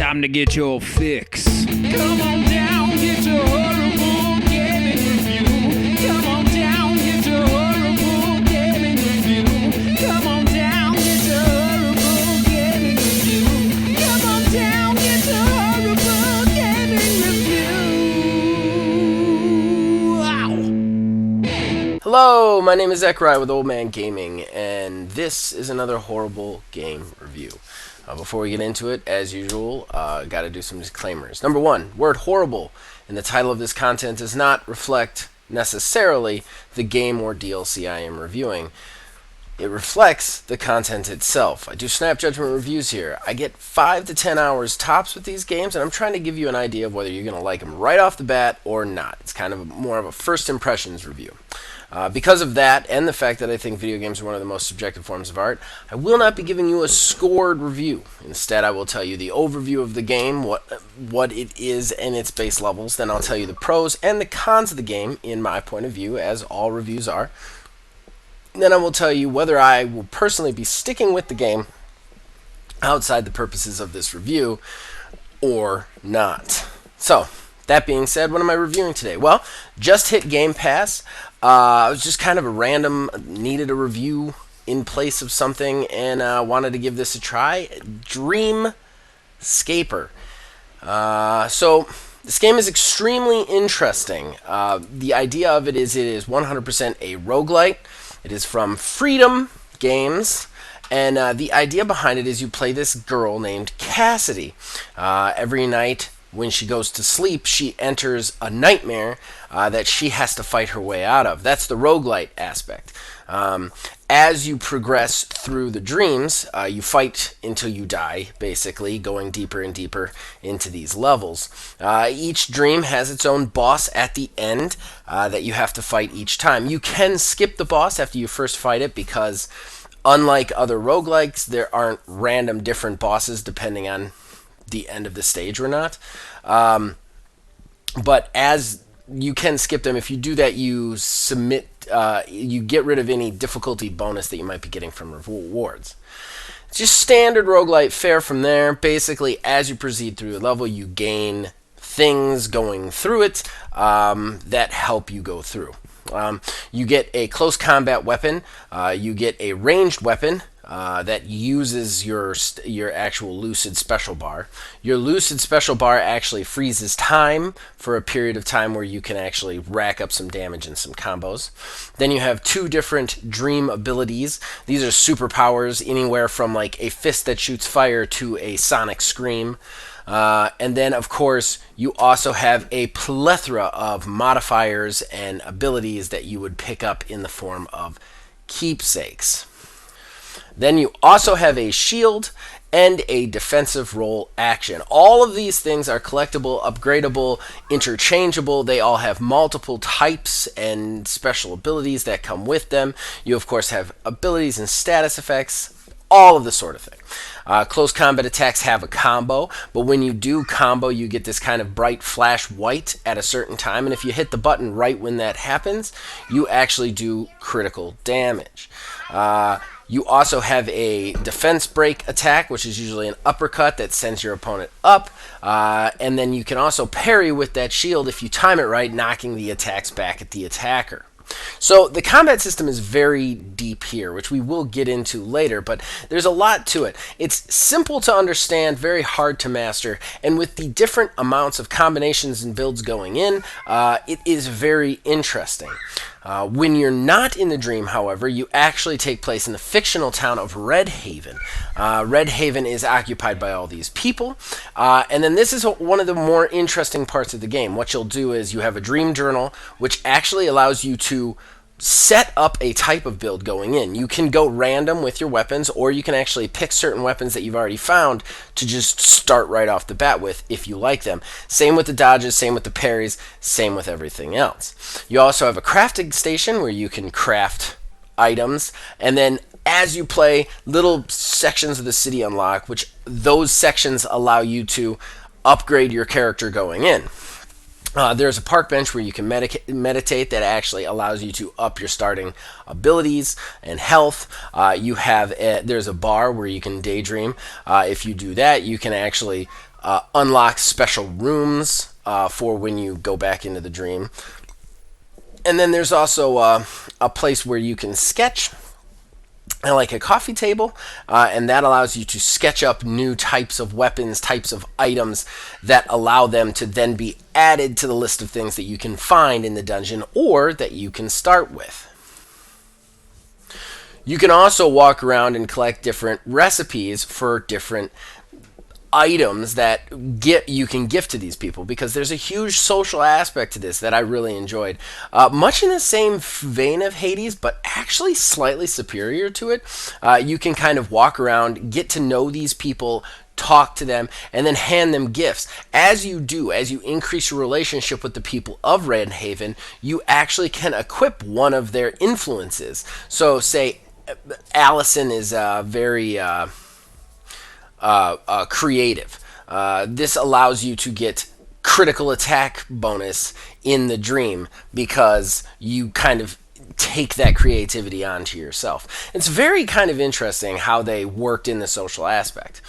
time to get your fix. Come on down, get your horrible gaming review. Come on down, get your horrible gaming review. Come on down, get your horrible gaming review. Come on down, get your horrible gaming review. Wow. Hello, my name is Zachariah with Old Man Gaming, and this is another horrible game review. Before we get into it, as usual, got to do some disclaimers. Number one, word horrible in the title of this content does not reflect necessarily the game or DLC I am reviewing. It reflects the content itself. I do snap judgment reviews here. I get 5 to 10 hours tops with these games, and I'm trying to give you an idea of whether you're going to like them right off the bat or not. It's kind of more of a first impressions review. Because of that, and the fact that I think video games are one of the most subjective forms of art, I will not be giving you a scored review. Instead, I will tell you the overview of the game, what it is and its base levels. Then I'll tell you the pros and the cons of the game, in my point of view, as all reviews are. Then I will tell you whether I will personally be sticking with the game outside the purposes of this review or not. So, that being said, what am I reviewing today? Well, just hit Game Pass. I was just kind of a random, needed a review in place of something, and wanted to give this a try. Dreamscaper. So, this game is extremely interesting. The idea of it is 100% a roguelite. It is from Freedom Games. And the idea behind it is you play this girl named Cassidy. Every night when she goes to sleep, she enters a nightmare that she has to fight her way out of. That's the roguelite aspect. As you progress through the dreams, you fight until you die, basically, going deeper and deeper into these levels. Each dream has its own boss at the end that you have to fight each time. You can skip the boss after you first fight it because, unlike other roguelikes, there aren't random different bosses depending on the end of the stage or not. But as you can skip them, if you do that, you you get rid of any difficulty bonus that you might be getting from rewards. It's just standard roguelite fare from there. Basically, as you proceed through the level, you gain things going through it that help you go through. You get a close combat weapon. You get a ranged weapon that uses your actual lucid special bar. Your lucid special bar actually freezes time for a period of time where you can actually rack up some damage and some combos. Then you have 2 different dream abilities. These are superpowers, anywhere from like a fist that shoots fire to a sonic scream. And then, of course, you also have a plethora of modifiers and abilities that you would pick up in the form of keepsakes. Then you also have a shield and a defensive role action. All of these things are collectible, upgradable, interchangeable. They all have multiple types and special abilities that come with them. You, of course, have abilities and status effects, all of this sort of thing. Close combat attacks have a combo, but when you do combo, you get this kind of bright flash white at a certain time, and if you hit the button right when that happens, you actually do critical damage. You also have a defense break attack, which is usually an uppercut that sends your opponent up, and then you can also parry with that shield if you time it right, knocking the attacks back at the attacker. So the combat system is very deep here, which we will get into later, but there's a lot to it. It's simple to understand, very hard to master, and with the different amounts of combinations and builds going in, it is very interesting. When you're not in the dream, however, you actually take place in the fictional town of Red Haven. Red Haven is occupied by all these people, and then this is one of the more interesting parts of the game. What you'll do is you have a dream journal, which actually allows you to set up a type of build going in. You can go random with your weapons, or you can actually pick certain weapons that you've already found to just start right off the bat with if you like them. Same with the dodges, same with the parries, same with everything else. You also have a crafting station where you can craft items, and then as you play, little sections of the city unlock, which those sections allow you to upgrade your character going in. There's a park bench where you can meditate that actually allows you to up your starting abilities and health. There's a bar where you can daydream. If you do that, you can actually unlock special rooms for when you go back into the dream. And then there's also a place where you can sketch, like a coffee table, and that allows you to sketch up new types of weapons, types of items that allow them to then be added to the list of things that you can find in the dungeon or that you can start with. You can also walk around and collect different recipes for different items that you can gift to these people, because there's a huge social aspect to this that I really enjoyed. Much in the same vein of Hades, but actually slightly superior to it. You can kind of walk around, get to know these people, talk to them, and then hand them gifts. As you increase your relationship with the people of Red Haven, you actually can equip one of their influences. So say Allison is very creative. This allows you to get critical attack bonus in the dream because you kind of take that creativity onto yourself. It's very kind of interesting how they worked in the social aspect.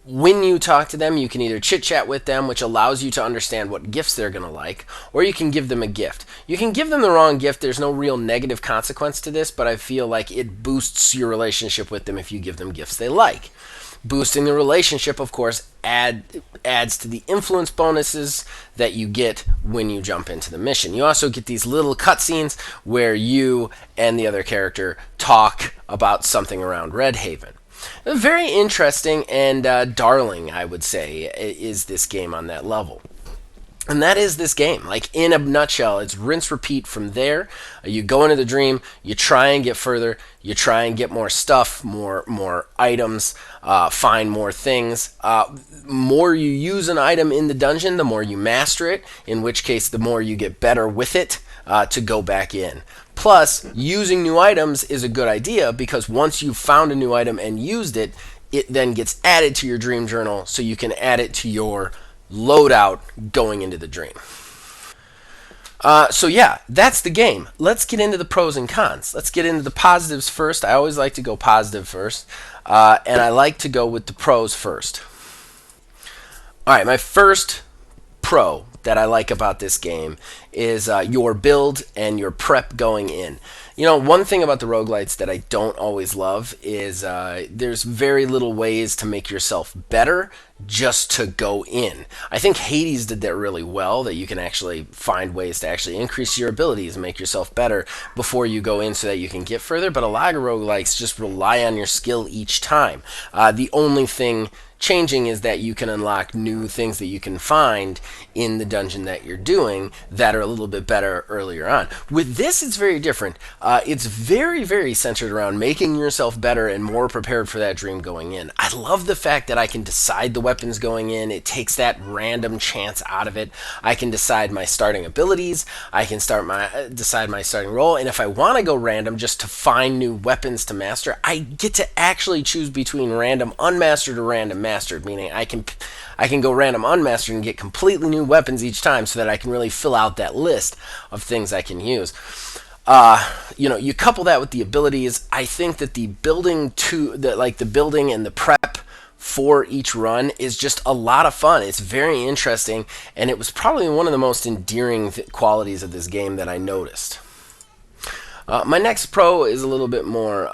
When you talk to them, you can either chit-chat with them, which allows you to understand what gifts they're going to like, or you can give them a gift. You can give them the wrong gift. There's no real negative consequence to this, but I feel like it boosts your relationship with them if you give them gifts they like. Boosting the relationship, of course, adds to the influence bonuses that you get when you jump into the mission. You also get these little cutscenes where you and the other character talk about something around Red Haven. Very interesting and darling, I would say, is this game on that level. And that is this game. Like, in a nutshell, it's rinse repeat from there. You go into the dream, you try and get further, you try and get more stuff, more items, find more things. More you use an item in the dungeon, the more you master it, in which case the more you get better with it to go back in. Plus, using new items is a good idea because once you've found a new item and used it, it then gets added to your dream journal so you can add it to your loadout going into the dream. So yeah, that's the game. Let's get into the pros and cons. Let's get into the positives first. I always like to go positive first, and I like to go with the pros first. All right, my first pro that I like about this game is your build and your prep going in. You know, one thing about the roguelites that I don't always love is there's very little ways to make yourself better just to go in. I think Hades did that really well, that you can actually find ways to actually increase your abilities and make yourself better before you go in so that you can get further, but a lot of roguelikes just rely on your skill each time. The only thing changing is that you can unlock new things that you can find in the dungeon that you're doing that are a little bit better earlier on. With this, it's very different. It's very, very centered around making yourself better and more prepared for that dream going in. I love the fact that I can decide the weapons going in. It takes that random chance out of it. I can decide my starting abilities. I can decide my starting role. And if I want to go random just to find new weapons to master, I get to actually choose between random unmastered or random mastered, meaning I can go random unmastered and get completely new weapons each time so that I can really fill out that list of things I can use. You couple that with the abilities. I think that the building and the prep for each run is just a lot of fun. It's very interesting, and it was probably one of the most endearing qualities of this game that I noticed. My next pro is a little bit more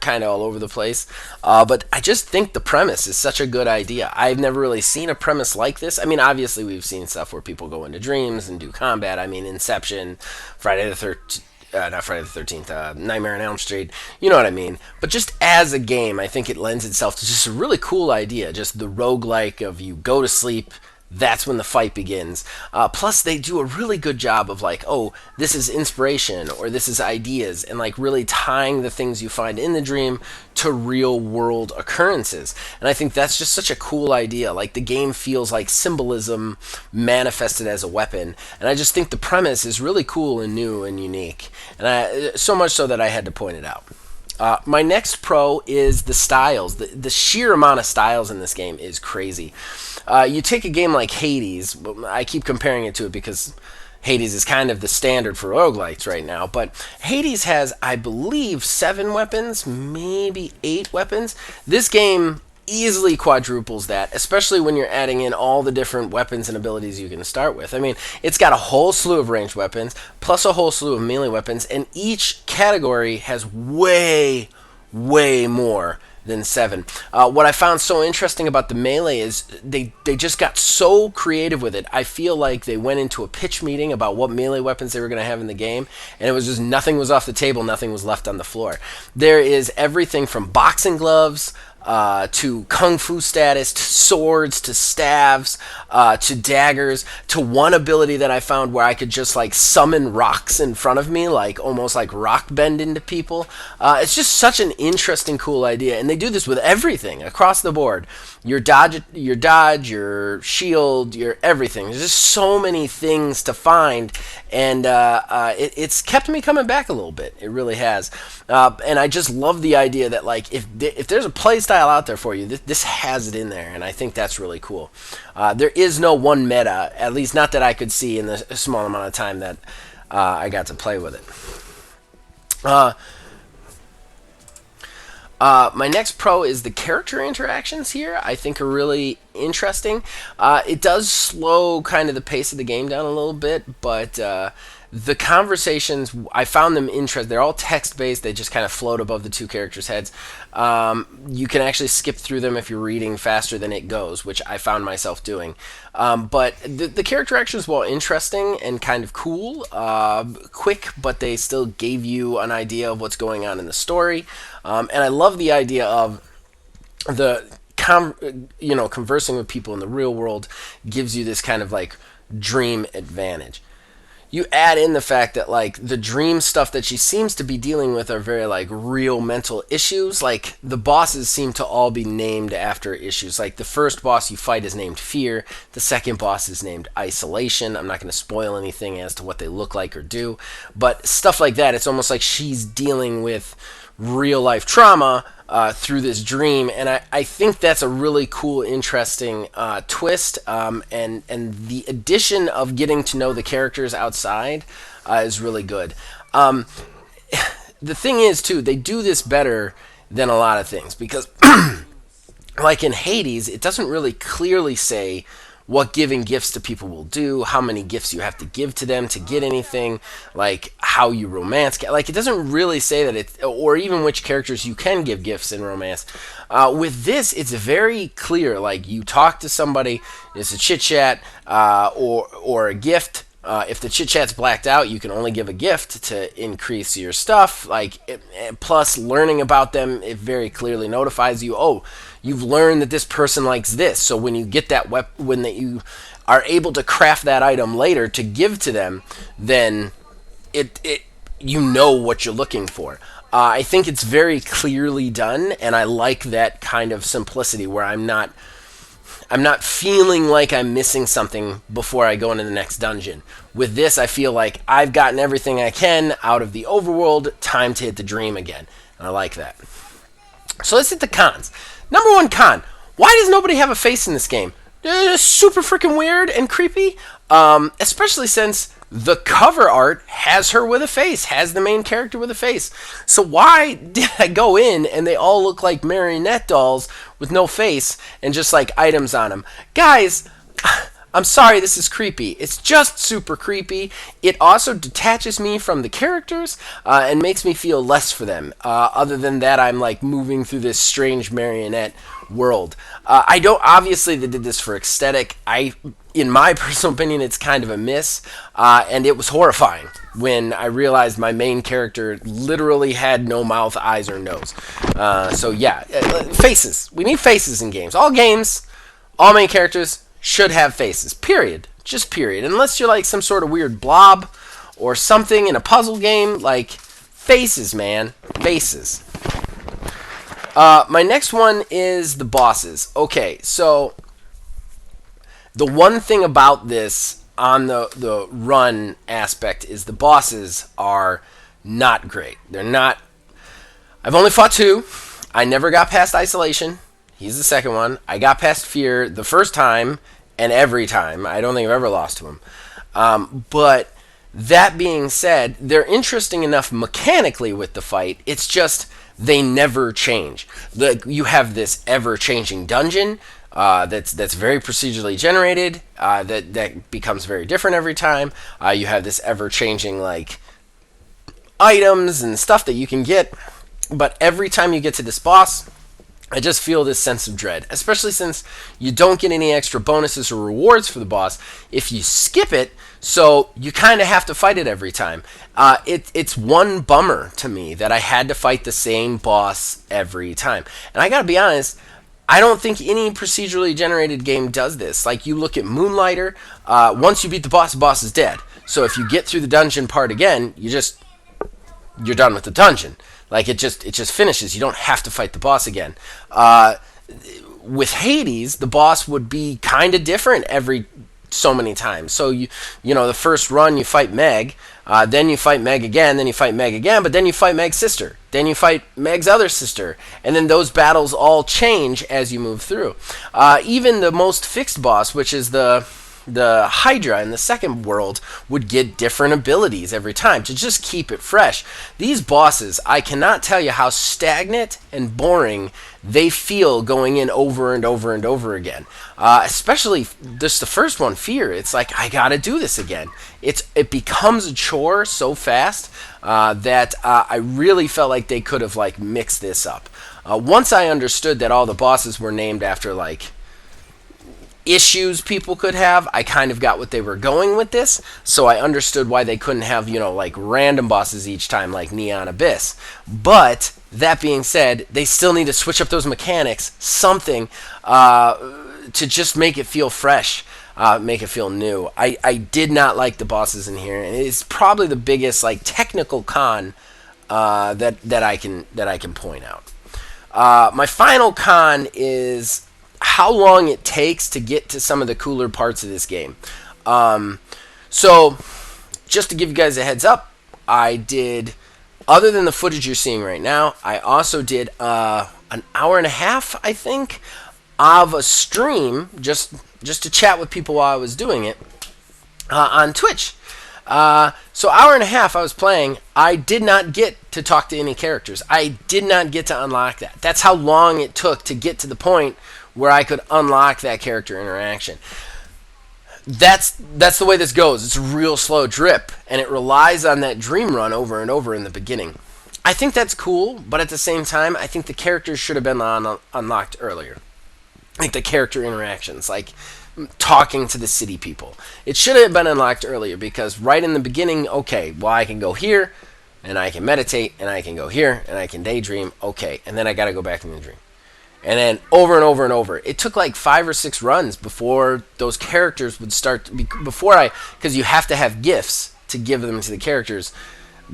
kind of all over the place, but I just think the premise is such a good idea. I've never really seen a premise like this. I mean, obviously we've seen stuff where people go into dreams and do combat. I mean, Inception, Friday the 13th, Nightmare on Elm Street, you know what I mean. But just as a game, I think it lends itself to just a really cool idea, just the roguelike of you go to sleep, that's when the fight begins. Plus, they do a really good job of like, oh, this is inspiration or this is ideas, and like really tying the things you find in the dream to real world occurrences. And I think that's just such a cool idea. Like, the game feels like symbolism manifested as a weapon, and I just think the premise is really cool and new and unique. And so much so that I had to point it out. My next pro is the styles. The sheer amount of styles in this game is crazy. You take a game like Hades. I keep comparing it to it because Hades is kind of the standard for roguelites right now, but Hades has, I believe, 7 weapons, maybe 8 weapons. This game easily quadruples that, especially when you're adding in all the different weapons and abilities you can start with. I mean, it's got a whole slew of ranged weapons, plus a whole slew of melee weapons, and each category has way more than 7. What I found so interesting about the melee is they just got so creative with it. I feel like they went into a pitch meeting about what melee weapons they were going to have in the game, and it was just nothing was off the table, nothing was left on the floor. There is everything from boxing gloves to kung fu status, to swords, to staves, to daggers, to one ability that I found where I could just like summon rocks in front of me, like almost like rock bend into people. It's just such an interesting, cool idea, and they do this with everything across the board. Your dodge, your shield, your everything. There's just so many things to find, and it's kept me coming back a little bit. It really has, and I just love the idea that like if there's a playstyle out there for you, this has it in there, and I think that's really cool. There is no one meta, at least not that I could see in the small amount of time that I got to play with it. My next pro is the character interactions here. I think are really interesting. It does slow kind of the pace of the game down a little bit, but the conversations, I found them interesting. They're all text-based. They just kind of float above the two characters' heads. You can actually skip through them if you're reading faster than it goes, which I found myself doing. But the character actions, while interesting and kind of cool, quick, but they still gave you an idea of what's going on in the story. And I love the idea of conversing with people in the real world gives you this kind of like dream advantage. You add in the fact that like the dream stuff that she seems to be dealing with are very like real mental issues. Like the bosses seem to all be named after issues. Like the first boss you fight is named Fear. The second boss is named Isolation. I'm not going to spoil anything as to what they look like or do, but stuff like that. It's almost like she's dealing with real life trauma through this dream, and I think that's a really cool, interesting twist, and the addition of getting to know the characters outside is really good. The thing is, too, they do this better than a lot of things, because like in Hades, it doesn't really clearly say what giving gifts to people will do, how many gifts you have to give to them to get anything, like how you romance. Like it doesn't really say that or even which characters you can give gifts in romance. With this, it's very clear. Like you talk to somebody, it's a chit chat or a gift. If the chit chat's blacked out, you can only give a gift to increase your stuff. Plus, learning about them, it very clearly notifies you. Oh, you've learned that this person likes this. So when you get that when you are able to craft that item later to give to them, then you know what you're looking for. I think it's very clearly done, and I like that kind of simplicity where I'm not feeling like I'm missing something before I go into the next dungeon. With this, I feel like I've gotten everything I can out of the overworld, time to hit the dream again. And I like that. So let's hit the cons. Number 1 con, why does nobody have a face in this game? It's super freaking weird and creepy, especially since the cover art has her with a face, has the main character with a face. So why did I go in and they all look like marionette dolls with no face and just like items on them? Guys, I'm sorry, this is creepy. It's just super creepy. It also detaches me from the characters and makes me feel less for them. Other than that, I'm like moving through this strange marionette world. I don't, obviously they did this for aesthetic. In my personal opinion, it's kind of a miss, and it was horrifying when I realized my main character literally had no mouth, eyes, or nose. So yeah, faces. We need faces in games. All main characters should have faces, period. Just period. Unless you're like some sort of weird blob or something in a puzzle game, like faces, man. Faces. My next one is the bosses. Okay, so the one thing about this on the run aspect is the bosses are not great. They're not... I've only fought 2. I never got past Isolation. He's the second one. I got past Fear the first time and every time. I don't think I've ever lost to him. But that being said, they're interesting enough mechanically with the fight. It's just they never change. You have this ever-changing dungeon that's very procedurally generated. That becomes very different every time. You have this ever-changing like items and stuff that you can get. But every time you get to this boss, I just feel this sense of dread, especially since you don't get any extra bonuses or rewards for the boss if you skip it, so you kind of have to fight it every time. It's one bummer to me that I had to fight the same boss every time. And I gotta be honest, I don't think any procedurally generated game does this. Like, you look at Moonlighter, once you beat the boss is dead. So if you get through the dungeon part again, you're done with the dungeon. Like, it just finishes. You don't have to fight the boss again. With Hades, the boss would be kind of different every so many times. So, you know, the first run you fight Meg, then you fight Meg again, then you fight Meg again, but then you fight Meg's sister. Then you fight Meg's other sister. And then those battles all change as you move through. Even the most fixed boss, which is the Hydra in the second world, would get different abilities every time to just keep it fresh. These bosses, I cannot tell you how stagnant and boring they feel going in over and over and over again. Especially this, the first one, Fear. It's like, I gotta do this again. It becomes a chore so fast that I really felt like they could have like mixed this up. Once I understood that all the bosses were named after like issues people could have, I kind of got what they were going with this, so I understood why they couldn't have, you know, like random bosses each time like Neon Abyss. But that being said, they still need to switch up those mechanics, something to just make it feel fresh, make it feel new. I did not like the bosses in here, and it's probably the biggest like technical con that I can point out. My final con is how long it takes to get to some of the cooler parts of this game. So, just to give you guys a heads up, I did, other than the footage you're seeing right now, I also did an hour and a half, I think, of a stream, just to chat with people while I was doing it, on Twitch. So hour and a half I was playing, I did not get to talk to any characters. I did not get to unlock that. That's how long it took to get to the point where I could unlock that character interaction. That's the way this goes. It's a real slow drip, and it relies on that dream run over and over in the beginning. I think that's cool, but at the same time, I think the characters should have been unlocked earlier. Like the character interactions, like talking to the city people. It should have been unlocked earlier, because right in the beginning, okay, well, I can go here, and I can meditate, and I can go here, and I can daydream, okay, and then I gotta go back in the dream. And then over and over and over. It took like 5 or 6 runs before those characters would start to be, because you have to have gifts to give them to the characters.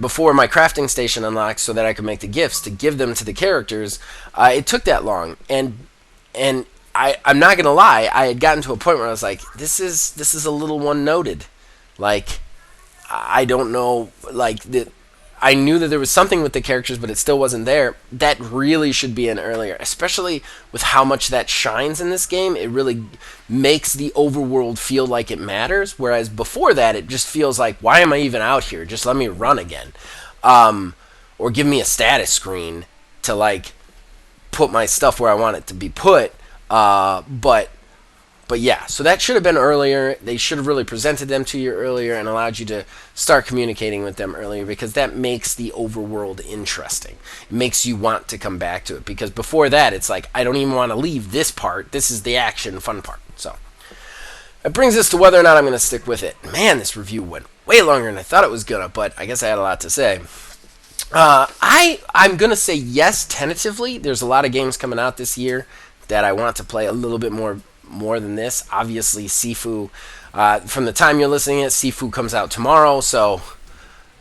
Before my crafting station unlocked so that I could make the gifts to give them to the characters, it took that long. And I'm not going to lie, I had gotten to a point where I was like, this is a little one-noted. Like, I don't know, like, I knew that there was something with the characters, but it still wasn't there. That really should be in earlier, especially with how much that shines in this game. It really makes the overworld feel like it matters, whereas before that, it just feels like, why am I even out here? Just let me run again. Or give me a status screen to, like, put my stuff where I want it to be put. But yeah, so that should have been earlier. They should have really presented them to you earlier and allowed you to start communicating with them earlier, because that makes the overworld interesting. It makes you want to come back to it, because before that, it's like, I don't even want to leave this part. This is the action fun part. So it brings us to whether or not I'm going to stick with it. Man, this review went way longer than I thought it was going to, but I guess I had a lot to say. I'm going to say yes, tentatively. There's a lot of games coming out this year that I want to play a little bit more than this. Obviously, Sifu, from the time you're listening to it, Sifu comes out tomorrow, so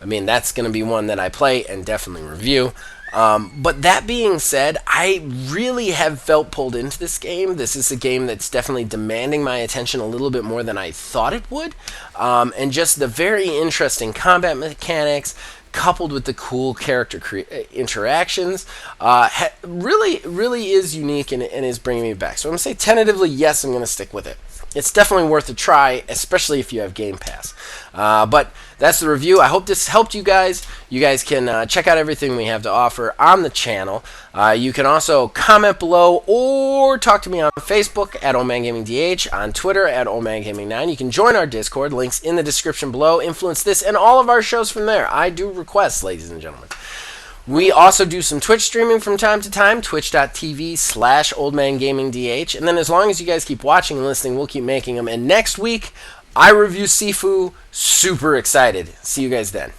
I mean, that's going to be one that I play and definitely review. But that being said, I really have felt pulled into this game. This is a game that's definitely demanding my attention a little bit more than I thought it would. And just the very interesting combat mechanics, coupled with the cool character interactions, really is unique and is bringing me back. So I'm going to say tentatively, yes, I'm going to stick with it. It's definitely worth a try, especially if you have Game Pass. But that's the review. I hope this helped you guys. You guys can check out everything we have to offer on the channel. You can also comment below or talk to me on Facebook at OldManGamingDH, on Twitter at OldManGaming9. You can join our Discord. Links in the description below. Influence this and all of our shows from there. I do requests, ladies and gentlemen. We also do some Twitch streaming from time to time, twitch.tv/OldManGamingDH. And then as long as you guys keep watching and listening, we'll keep making them. And next week, I review Sifu. Super excited. See you guys then.